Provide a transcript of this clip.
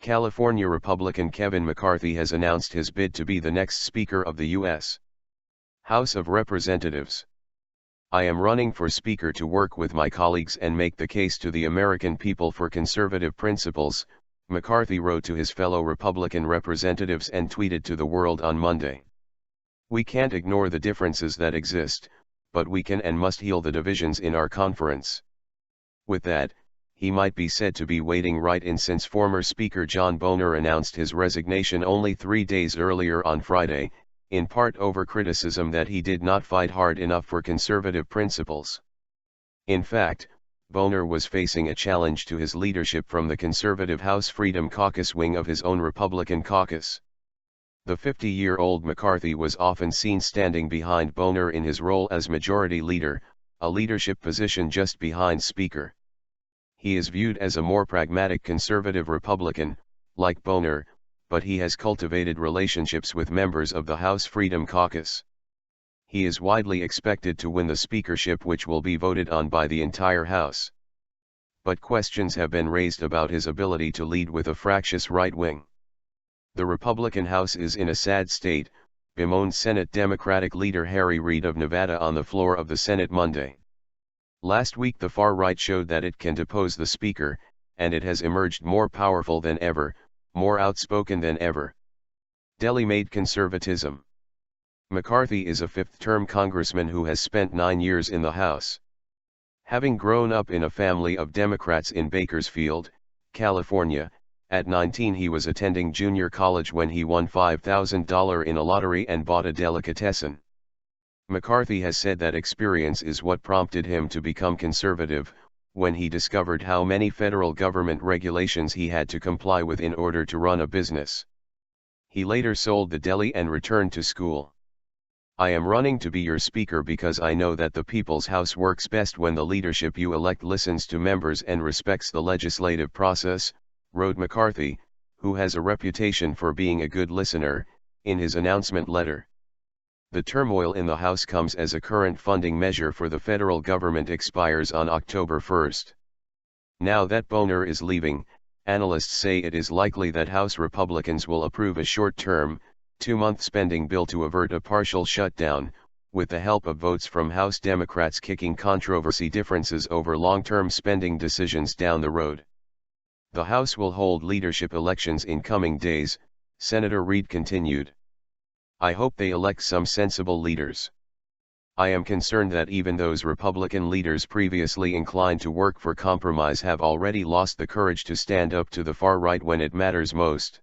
California Republican Kevin McCarthy has announced his bid to be the next Speaker of the U.S. House of Representatives. "I am running for Speaker to work with my colleagues and make the case to the American people for conservative principles," McCarthy wrote to his fellow Republican representatives and tweeted to the world on Monday. "We can't ignore the differences that exist, but we can and must heal the divisions in our conference." With that, he might be said to be wading right in, since former Speaker John Boehner announced his resignation only 3 days earlier on Friday, in part over criticism that he did not fight hard enough for conservative principles. In fact, Boehner was facing a challenge to his leadership from the conservative House Freedom Caucus wing of his own Republican caucus. The 50-year-old McCarthy was often seen standing behind Boehner in his role as Majority Leader, a leadership position just behind Speaker. He is viewed as a more pragmatic conservative Republican, like Boehner, but he has cultivated relationships with members of the House Freedom Caucus. He is widely expected to win the speakership, which will be voted on by the entire House. But questions have been raised about his ability to lead with a fractious right wing. "The Republican House is in a sad state," bemoaned Senate Democratic leader Harry Reid of Nevada on the floor of the Senate Monday. "Last week the far right showed that it can depose the Speaker, and it has emerged more powerful than ever, more outspoken than ever." Delhi made conservatism. McCarthy is a fifth-term congressman who has spent 9 years in the House. Having grown up in a family of Democrats in Bakersfield, California, at 19 he was attending junior college when he won $5,000 in a lottery and bought a delicatessen. McCarthy has said that experience is what prompted him to become conservative, when he discovered how many federal government regulations he had to comply with in order to run a business. He later sold the deli and returned to school. "I am running to be your Speaker because I know that the People's House works best when the leadership you elect listens to members and respects the legislative process," wrote McCarthy, who has a reputation for being a good listener, in his announcement letter. The turmoil in the House comes as a current funding measure for the federal government expires on October 1. Now that Boehner is leaving, analysts say it is likely that House Republicans will approve a short-term, 2-month spending bill to avert a partial shutdown, with the help of votes from House Democrats kicking controversy differences over long-term spending decisions down the road. "The House will hold leadership elections in coming days," Senator Reid continued. "I hope they elect some sensible leaders. I am concerned that even those Republican leaders previously inclined to work for compromise have already lost the courage to stand up to the far right when it matters most."